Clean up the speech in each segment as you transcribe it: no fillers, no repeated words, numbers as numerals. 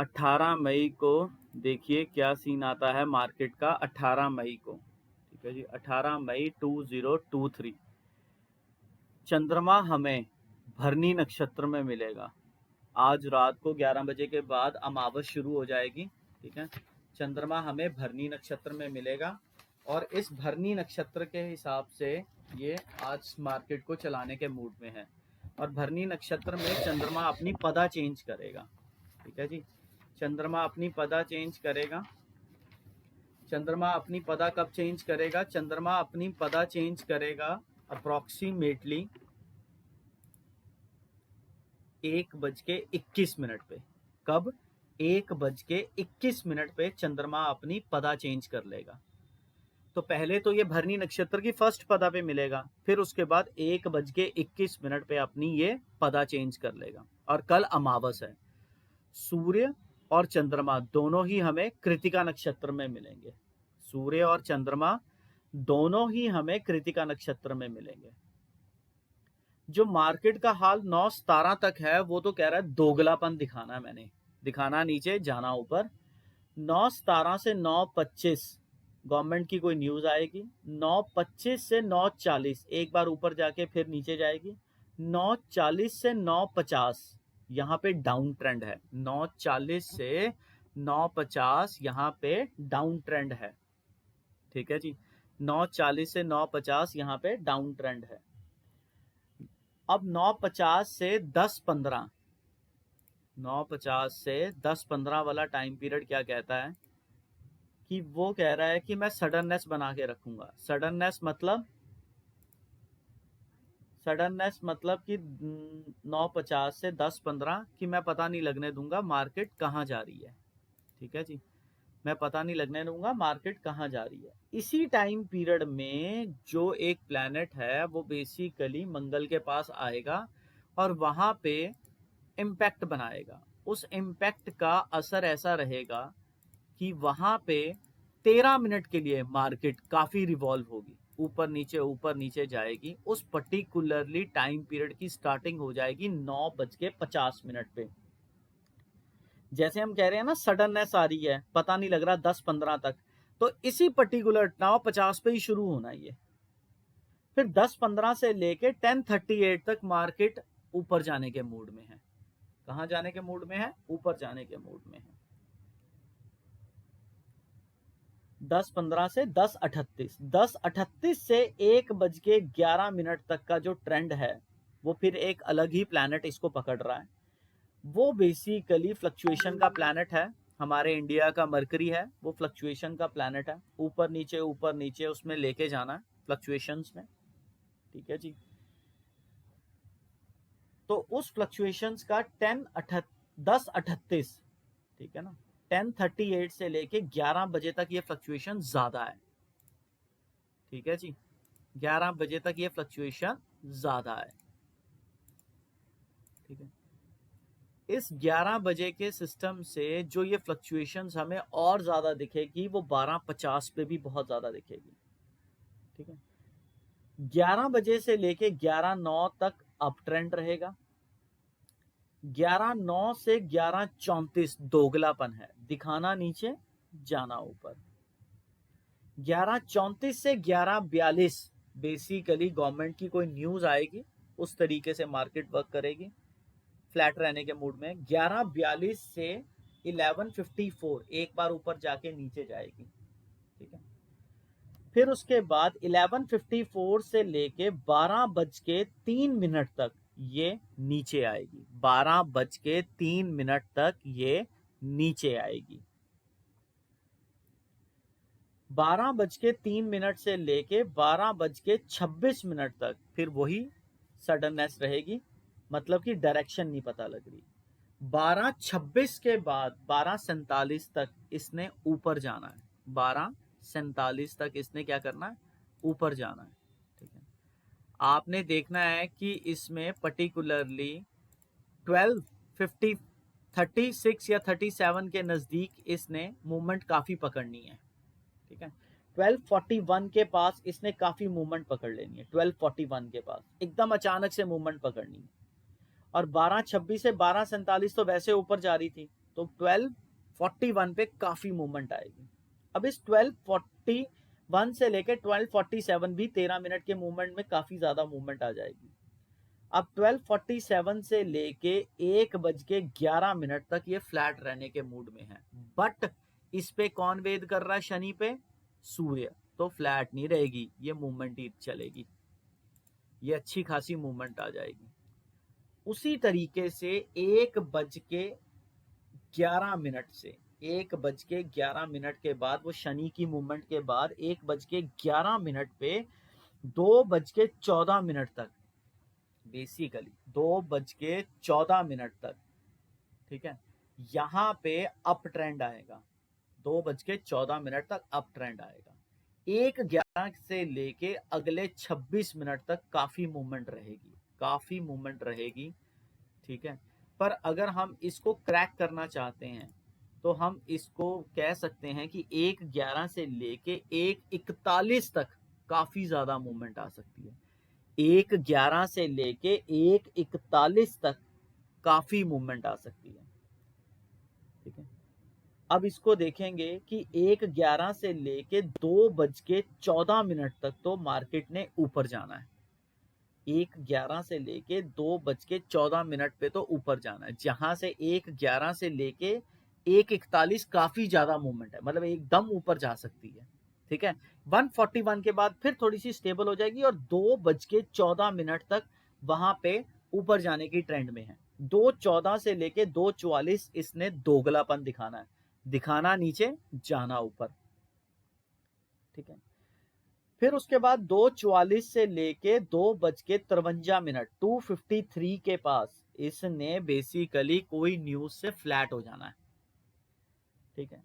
18 मई को देखिए क्या सीन आता है मार्केट का। 18 मई को, ठीक है जी, 18 मई 2023 चंद्रमा हमें भरनी नक्षत्र में मिलेगा। आज रात को 11 बजे के बाद अमावस शुरू हो जाएगी, ठीक है। चंद्रमा हमें भरनी नक्षत्र में मिलेगा और इस भरनी नक्षत्र के हिसाब से ये आज मार्केट को चलाने के मूड में है। और भरनी नक्षत्र में चंद्रमा अपनी पदा चेंज करेगा, ठीक है जी। चंद्रमा अपनी पदा चेंज करेगा। चंद्रमा अपनी पदा कब चेंज करेगा? चंद्रमा अपनी पदा चेंज करेगा अप्रॉक्सीमेटली 1:21 पे। कब? 1:21 पे चंद्रमा अपनी पदा चेंज कर लेगा। तो पहले तो ये भरनी नक्षत्र की फर्स्ट पदा पे मिलेगा, फिर उसके बाद 1:21 पे अपनी ये पदा चेंज कर लेगा। और कल अमावस है। सूर्य और चंद्रमा दोनों ही हमें कृतिका नक्षत्र में मिलेंगे। सूर्य और चंद्रमा दोनों ही हमें कृतिका नक्षत्र में मिलेंगे। जो मार्केट का हाल 9-17 तक है वो तो कह रहा है दोगलापन दिखाना है, मैंने दिखाना नीचे जाना ऊपर। 9-17 से 9:25 गवर्नमेंट की कोई न्यूज आएगी। 9:25 से 9:40 एक बार ऊपर जाके फिर नीचे जाएगी। 9:40 से 9:50 यहाँ पे डाउन ट्रेंड है। 9:40 से 9:50 यहाँ पे डाउन ट्रेंड है, ठीक है जी। 9:40 से 9:50 यहाँ पे डाउन ट्रेंड है। अब 9:50 से 10:15 9:50 से 10:15 वाला टाइम पीरियड क्या कहता है कि वो कह रहा है कि मैं सडननेस बना के रखूंगा। सडननेस मतलब कि 9:50 से 10:15 कि मैं पता नहीं लगने दूंगा मार्केट कहाँ जा रही है, ठीक है जी। मैं पता नहीं लगने दूंगा मार्केट कहाँ जा रही है। इसी टाइम पीरियड में जो एक प्लैनेट है वो बेसिकली मंगल के पास आएगा और वहां पे इम्पैक्ट बनाएगा। उस इम्पैक्ट का असर ऐसा रहेगा कि वहां पे 13 मिनट के लिए मार्केट काफी रिवॉल्व होगी, ऊपर नीचे जाएगी। उस पर्टिकुलरली टाइम पीरियड की स्टार्टिंग हो जाएगी 9:50 पे। जैसे हम कह रहे हैं ना सडननेस आ रही है, पता नहीं लग रहा 10-15 तक, तो इसी पर्टिकुलर 9:50 पे ही शुरू होना है ये। फिर 10:15 से लेके 10:38 तक मार्केट ऊपर जाने के मूड में है। कहां जाने के मूड में है? ऊपर जाने के मूड में है। 10:15 से 10:38 10:38 से 1:11 तक का जो ट्रेंड है वो फिर एक अलग ही प्लैनेट इसको पकड़ रहा है। वो बेसिकली फ्लक्चुएशन का प्लैनेट है। हमारे इंडिया का मरकरी है, वो फ्लक्चुएशन का प्लैनेट है। ऊपर नीचे उसमें लेके जाना है फ्लक्चुएशंस में, ठीक है जी। तो उस फ्लक्चुएशंस का 10:38, ठीक है ना, 10:38 से लेके 11 बजे तक ये फ्लक्चुएशन ज्यादा है, ठीक है जी। 11 बजे तक ये फ्लक्चुएशन ज्यादा है, ठीक है। इस 11 बजे के सिस्टम से जो ये फ्लक्चुएशंस हमें और ज्यादा दिखेगी वो 12:50 पे भी बहुत ज्यादा दिखेगी, ठीक है। 11 बजे से लेके 11:09 तक अप ट्रेंड रहेगा। 11:09 से 11:34 दोगलापन है, दिखाना नीचे जाना ऊपर। 11:34 से 11:42 बेसिकली गवर्नमेंट की कोई न्यूज आएगी, उस तरीके से मार्केट वर्क करेगी फ्लैट रहने के मूड में। 11:42 से 11:54 एक बार ऊपर जाके नीचे जाएगी, ठीक है। फिर उसके बाद 11:54 से लेके 12:03 तक ये नीचे आएगी। 12:03 तक ये नीचे आएगी। 12:03 से लेके 12:26 तक फिर वही सडननेस रहेगी, मतलब कि डायरेक्शन नहीं पता लग रही। 12:26 के बाद 12:47 तक इसने ऊपर जाना है। 12:47 तक इसने क्या करना है? ऊपर जाना है, ठीक है। आपने देखना है कि इसमें पर्टिकुलरली 12:50 36 या 37 के नजदीक इसने मूवमेंट काफी पकड़नी है, ठीक है। 12:41 के पास इसने काफी मूवमेंट पकड़ लेनी है। 12:41 के पास एकदम अचानक से मूवमेंट पकड़नी है। और 12:26 से 12:47 तो वैसे ऊपर जा रही थी, तो 1241 पे काफी मूवमेंट आएगी। अब इस 1241 से लेके 1247 भी 13 मिनट के मूवमेंट में काफी ज्यादा मूवमेंट आ जाएगी। अब 1247 से लेके 1:11 तक ये फ्लैट रहने के मूड में है, बट इस पे कौन वेद कर रहा है? शनि पे सूर्य, तो फ्लैट नहीं रहेगी, ये मूवमेंट ही चलेगी, ये अच्छी खासी मूवमेंट आ जाएगी। उसी तरीके से 1:11 से 1:11 के बाद, वो शनि की मूवमेंट के बाद 1:11 पे 2:14 तक, बेसिकली 2:14 तक, ठीक है, यहां पे अप ट्रेंड आएगा। 2:14 तक अप ट्रेंड आएगा। 1:11 से लेके अगले 26 मिनट तक काफी मूवमेंट रहेगी, काफी मूवमेंट रहेगी, ठीक है। पर अगर हम इसको क्रैक करना चाहते हैं तो हम इसको कह सकते हैं कि 1:11 से लेके 1:41 तक काफी ज्यादा मूवमेंट आ सकती है। 1:11 से लेके 1:41 तक काफी मूवमेंट आ सकती है, ठीक है। अब इसको देखेंगे कि 1:11 से लेके 2:14 तक तो मार्केट ने ऊपर जाना है। 1:11 से लेके 2:14 पे तो ऊपर जाना है, जहां से 1:11 से लेके 1:41 काफी ज्यादा मूवमेंट है, मतलब एकदम ऊपर जा सकती है, ठीक है। 141 के बाद फिर थोड़ी सी स्टेबल हो जाएगी और 2:14 तक वहां पे ऊपर जाने की ट्रेंड में है। 2:14 से लेके 2:44 इसने दोगलापन दिखाना है, दिखाना नीचे, जाना ऊपर, ठीक है। फिर उसके बाद 2:44 से लेके 2:53 2:53 के पास इसने बेसिकली कोई न्यूज से फ्लैट हो जाना है, ठीक है।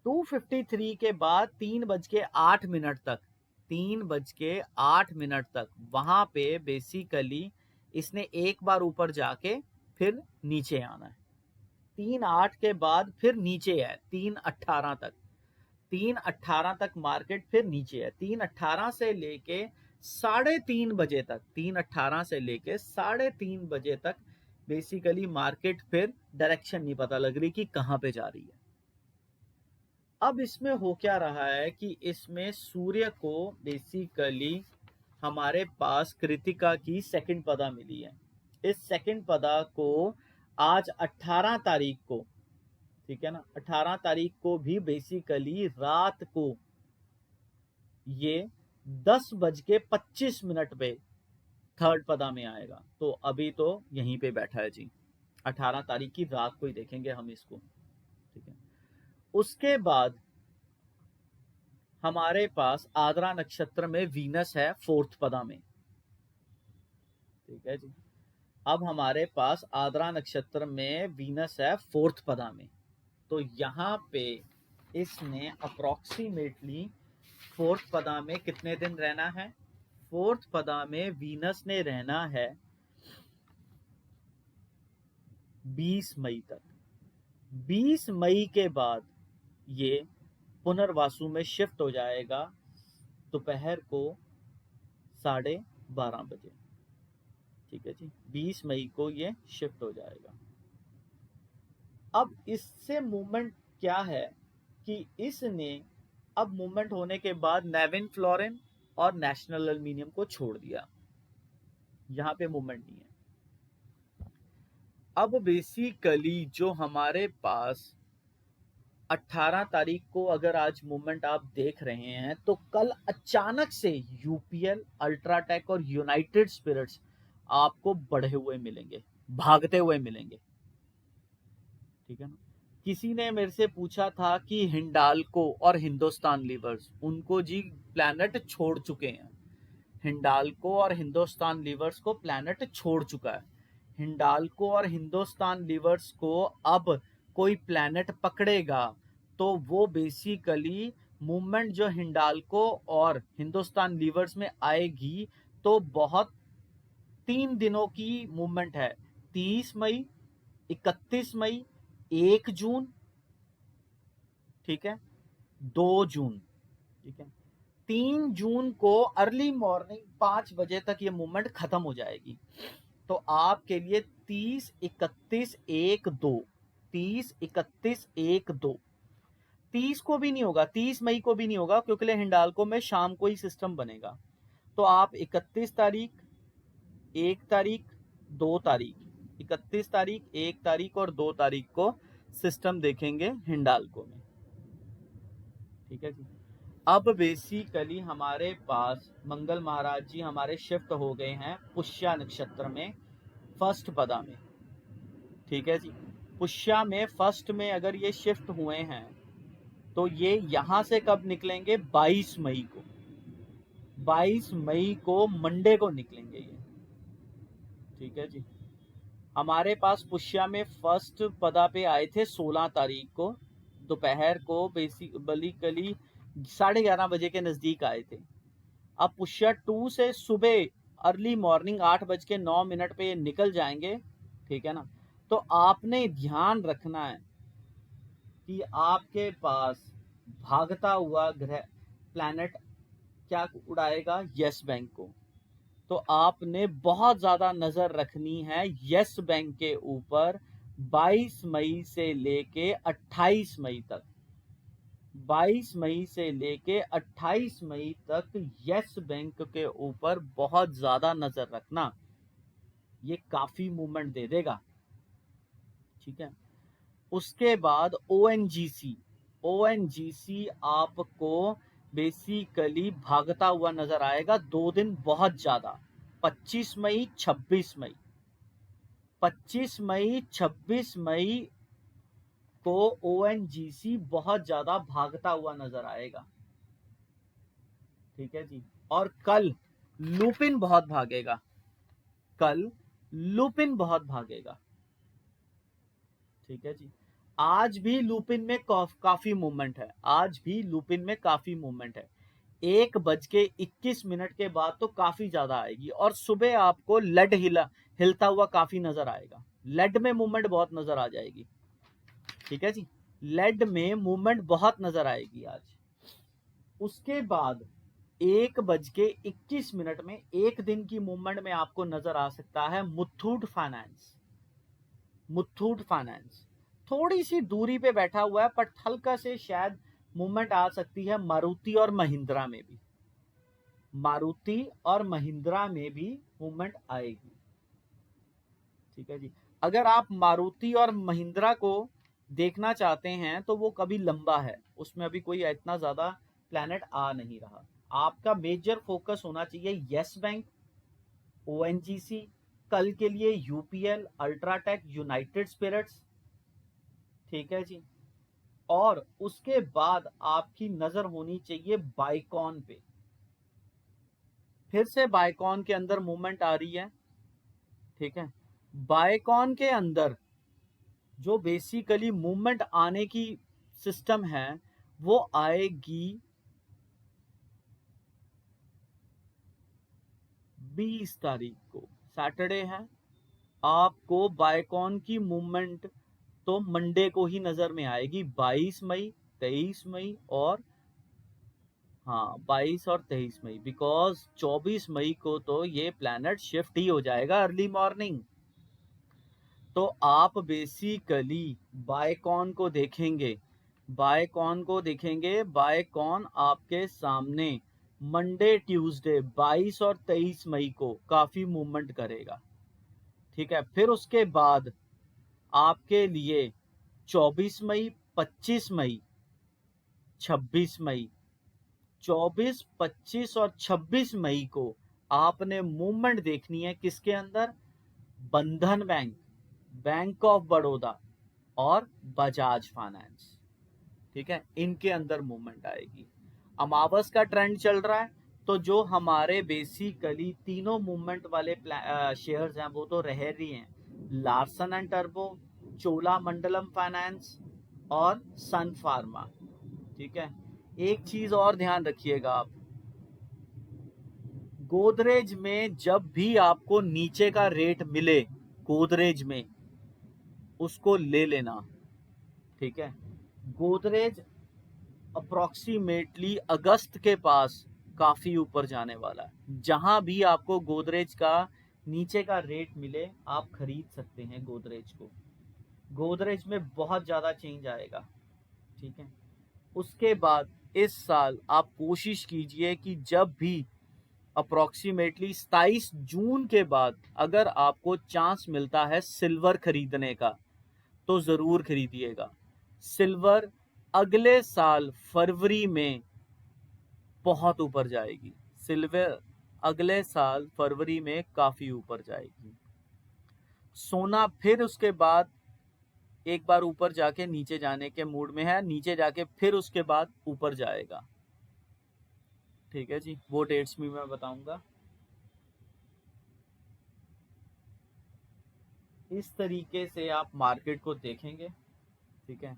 2:53 के बाद 3:08 तक, 3:08 तक वहां पे बेसिकली इसने एक बार ऊपर जाके फिर नीचे आना है। 3:08 के बाद फिर नीचे है 3:18 तक, 3:18 तक मार्केट फिर नीचे है। 3:18 से लेके 3:30 तक, 3:18 से लेके 3:30 तक बेसिकली मार्केट फिर डायरेक्शन नहीं पता लग रही कि कहां पे जा रही है। अब इसमें हो क्या रहा है कि इसमें सूर्य को बेसिकली हमारे पास कृतिका की सेकंड पदा मिली है। इस सेकंड पदा को आज 18 तारीख को, ठीक है ना, 18 तारीख को भी बेसिकली रात को ये 10:25 पे थर्ड पदा में आएगा। तो अभी तो यहीं पे बैठा है जी, 18 तारीख की रात को ही देखेंगे हम इसको, ठीक है। उसके बाद हमारे पास आद्रा नक्षत्र में वीनस है फोर्थ पदा में, ठीक है जी। अब हमारे पास आद्रा नक्षत्र में वीनस है फोर्थ पदा में, तो यहां पे इसने अप्रोक्सीमेटली फोर्थ पदा में कितने दिन रहना है? फोर्थ पदा में वीनस ने रहना है 20 मई तक। 20 मई के बाद ये पुनर्वासु में शिफ्ट हो जाएगा दोपहर को 12:30 बजे, ठीक है जी। 20 मई को ये शिफ्ट हो जाएगा। अब इससे मूवमेंट क्या है कि इसने अब मूवमेंट होने के बाद नेविन फ्लोरिन और नेशनल एल्यूमिनियम को छोड़ दिया, यहां पे मूवमेंट नहीं है। अब बेसिकली जो हमारे पास 18 तारीख को अगर आज मूवमेंट आप देख रहे हैं तो कल अचानक से यूपीएल, अल्ट्राटेक और यूनाइटेड स्पिरिट्स आपको बढ़े हुए मिलेंगे, भागते हुए मिलेंगे, ठीक है ना। किसी ने मेरे से पूछा था कि हिंडाल्को और हिंदुस्तान लीवर्स, उनको जी प्लैनेट छोड़ चुके हैं। हिंडाल्को और हिंदुस्तान लीवर्स को प्लैनेट छोड़ चुका है। हिंडाल्को और हिंदुस्तान लीवर्स को अब कोई प्लैनेट पकड़ेगा तो वो बेसिकली मूवमेंट जो हिंडाल्को और हिंदुस्तान लीवर्स में आएगी तो बहुत 3 दिनों की मूवमेंट है। 30 मई, 31 मई, 1 जून, ठीक है, 2 जून, ठीक है। 3 जून को अर्ली मॉर्निंग 5 बजे तक ये मूवमेंट खत्म हो जाएगी। तो आपके लिए 30, 31, 1, 2, 30, 31, 1, 2। 30 को भी नहीं होगा, 30 मई को भी नहीं होगा, क्योंकि हिंडाल्को में शाम को ही सिस्टम बनेगा। तो आप 31 तारीख, 1 तारीख, 2 तारीख, 31 तारीख, 1 तारीख और 2 तारीख को सिस्टम देखेंगे हिंडाल्को में। ठीक है जी। अब बेसिकली हमारे पास मंगल महाराज जी हमारे शिफ्ट हो गए हैं पुष्या नक्षत्र में फर्स्ट पदा में। ठीक है जी। पुष्या में फर्स्ट में अगर ये शिफ्ट हुए हैं तो ये यहां से कब निकलेंगे? 22 मई को। 22 मई को मंडे को निकलेंगे ये। ठीक है जी। हमारे पास पुष्या में फर्स्ट पदा पे आए थे 16 तारीख को दोपहर को, बेसिकली 11:30 बजे के नजदीक आए थे। अब पुष्या 2 से सुबह अर्ली मॉर्निंग 8:09 पे निकल जाएंगे। ठीक है ना। तो आपने ध्यान रखना है कि आपके पास भागता हुआ ग्रह प्लैनेट क्या उड़ाएगा? यस बैंक को। तो आपने बहुत ज्यादा नजर रखनी है यस बैंक के ऊपर 22 मई से लेके 28 मई तक। 22 मई से लेके 28 मई तक यस बैंक के ऊपर बहुत ज्यादा नजर रखना, ये काफी मूवमेंट दे देगा। ठीक है। उसके बाद ओएनजीसी, ओएनजीसी आपको बेसिकली भागता हुआ नजर आएगा 2 दिन बहुत ज्यादा। 25 मई, 26 मई, 25 मई, 26 मई को ओएनजीसी बहुत ज्यादा भागता हुआ नजर आएगा। ठीक है जी। और कल लुपिन बहुत भागेगा, कल लुपिन बहुत भागेगा। ठीक है जी। आज भी लुपिन में काफी मूवमेंट है, आज भी लुपिन में काफी मूवमेंट है। 1:21 के बाद तो काफी ज्यादा आएगी। और सुबह आपको लेड हिलता हुआ काफी नजर आएगा। लेड में मूवमेंट बहुत नजर आ जाएगी। ठीक है जी। लेड में मूवमेंट बहुत नजर आएगी आज। उसके बाद 1:21 में एक दिन की मूवमेंट में आपको नजर आ सकता है मुथूट फाइनेंस। मुथूट फाइनेंस थोड़ी सी दूरी पे बैठा हुआ है, पर हल्का से शायद मूवमेंट आ सकती है मारुति और महिंद्रा में भी। मारुति और महिंद्रा में भी मूवमेंट आएगी। ठीक है जी। अगर आप मारुति और महिंद्रा को देखना चाहते हैं तो वो कभी लंबा है, उसमें अभी कोई इतना ज्यादा प्लैनेट आ नहीं रहा। आपका मेजर फोकस होना चाहिए यस बैंक, ओएनजीसी, कल के लिए यूपीएल, अल्ट्राटेक, यूनाइटेड स्पिरिट्स। ठीक है जी। और उसके बाद आपकी नजर होनी चाहिए बाइकॉन पे। फिर से बाइकॉन के अंदर मूवमेंट आ रही है। ठीक है। बाइकॉन के अंदर जो बेसिकली मूवमेंट आने की सिस्टम है वो आएगी 20 तारीख को, सैटरडे है। आपको बाइकॉन की मूवमेंट तो मंडे को ही नजर में आएगी, 22 मई, 23 मई और 22 और 23 मई, बिकॉज 24 मई को तो ये प्लैनेट शिफ्ट ही हो जाएगा अर्ली मॉर्निंग। तो आप बेसिकली बाइकॉन को देखेंगे, बाइकॉन को देखेंगे। बाइकॉन आपके सामने मंडे, ट्यूसडे 22 और 23 मई को काफी मूवमेंट करेगा। ठीक है। फिर उसके बाद आपके लिए 24 मई, 25 मई, 26 मई, 24, 25 और 26 मई को आपने मूवमेंट देखनी है किसके अंदर? बंधन बैंक, बैंक ऑफ बड़ौदा और बजाज फाइनेंस। ठीक है। इनके अंदर मूवमेंट आएगी। अमावस का ट्रेंड चल रहा है, तो जो हमारे बेसिकली तीनों मूवमेंट वाले शेयर्स हैं वो तो रह रही हैं, Larsen and turbo, Cholamandalam finance और सन फार्मा। ठीक है। एक चीज और ध्यान रखिएगा आप, गोदरेज में जब भी आपको नीचे का रेट मिले गोदरेज में, उसको ले लेना। ठीक है। गोदरेज अप्रोक्सीमेटली अगस्त के पास काफी ऊपर जाने वाला है। जहां भी आपको गोदरेज का नीचे का रेट मिले आप खरीद सकते हैं गोदरेज को। गोदरेज में बहुत ज़्यादा चेंज आएगा, ठीक है। उसके बाद इस साल आप कोशिश कीजिए कि जब भी अप्रोक्सीमेटली 27 जून के बाद अगर आपको चांस मिलता है सिल्वर खरीदने का तो ज़रूर खरीदिएगा। सिल्वर अगले साल फरवरी में बहुत ऊपर जाएगी। सिल्वर अगले साल फरवरी में काफ़ी ऊपर जाएगी। सोना फिर उसके बाद एक बार ऊपर जाके नीचे जाने के मूड में है, नीचे जाके फिर उसके बाद ऊपर जाएगा, ठीक है जी। वो डेट्स भी मैं बताऊंगा। इस तरीके से आप मार्केट को देखेंगे, ठीक है।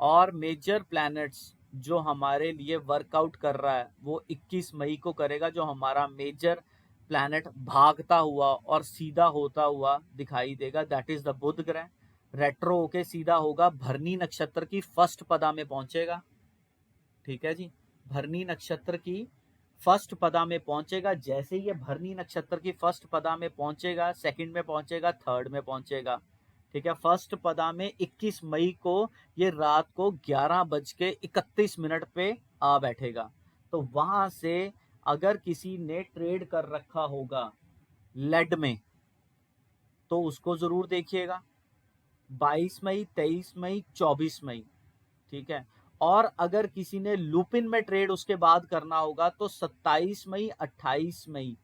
और मेजर प्लैनेट्स जो हमारे लिए वर्कआउट कर रहा है वो 21 मई को करेगा, जो हमारा मेजर प्लैनेट भागता हुआ और सीधा होता हुआ दिखाई देगा, दैट इज द बुध ग्रह। रेट्रो होके सीधा होगा, भरनी नक्षत्र की फर्स्ट पदा में पहुंचेगा, ठीक है जी। भरनी नक्षत्र की फर्स्ट पदा में पहुंचेगा। जैसे ही ये भरनी नक्षत्र की फर्स्ट पदा में पहुंचेगा, सेकंड में पहुंचेगा, थर्ड में पहुंचेगा, ठीक है। फर्स्ट पदा में 21 मई को ये रात को 11:31 पे आ बैठेगा। तो वहां से अगर किसी ने ट्रेड कर रखा होगा लेड में तो उसको जरूर देखिएगा। 22 मई, 23 मई, 24 मई, ठीक है। और अगर किसी ने लुपिन में ट्रेड उसके बाद करना होगा तो 27 मई, 28 मई।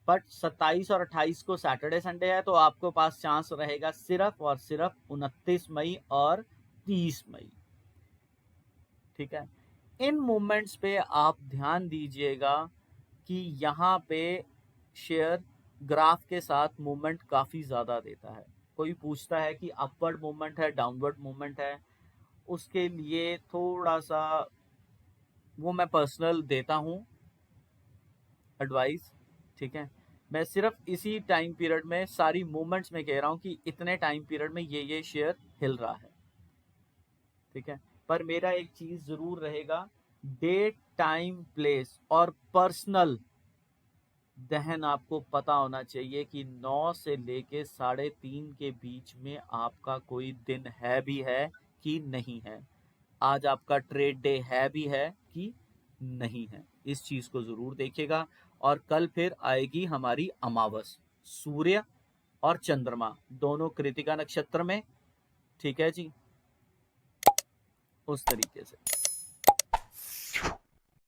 बट 27 और 28 को सैटरडे संडे है तो आपके पास चांस रहेगा सिर्फ और सिर्फ 29 मई और 30 मई, ठीक है। इन मूवमेंट्स पे आप ध्यान दीजिएगा कि यहाँ पे शेयर ग्राफ के साथ मूवमेंट काफी ज्यादा देता है। कोई पूछता है कि अपवर्ड मूवमेंट है, डाउनवर्ड मूवमेंट है, उसके लिए थोड़ा सा वो मैं पर्सनल देता हूँ एडवाइस, ठीक है। मैं सिर्फ इसी टाइम पीरियड में सारी मूवमेंट्स में कह रहा हूँ कि इतने टाइम पीरियड में ये शेयर हिल रहा है, ठीक है। पर मेरा एक चीज जरूर रहेगा, डेट, टाइम, प्लेस और पर्सनल दहन आपको पता होना चाहिए कि 9 से लेके 3:30 के बीच में आपका कोई दिन है भी है कि नहीं है, आज आपका ट्रेड डे है भी है कि नहीं है। इस चीज को जरूर देखिएगा। और कल फिर आएगी हमारी अमावस, सूर्य और चंद्रमा दोनों कृतिका नक्षत्र में, ठीक है जी। उस तरीके से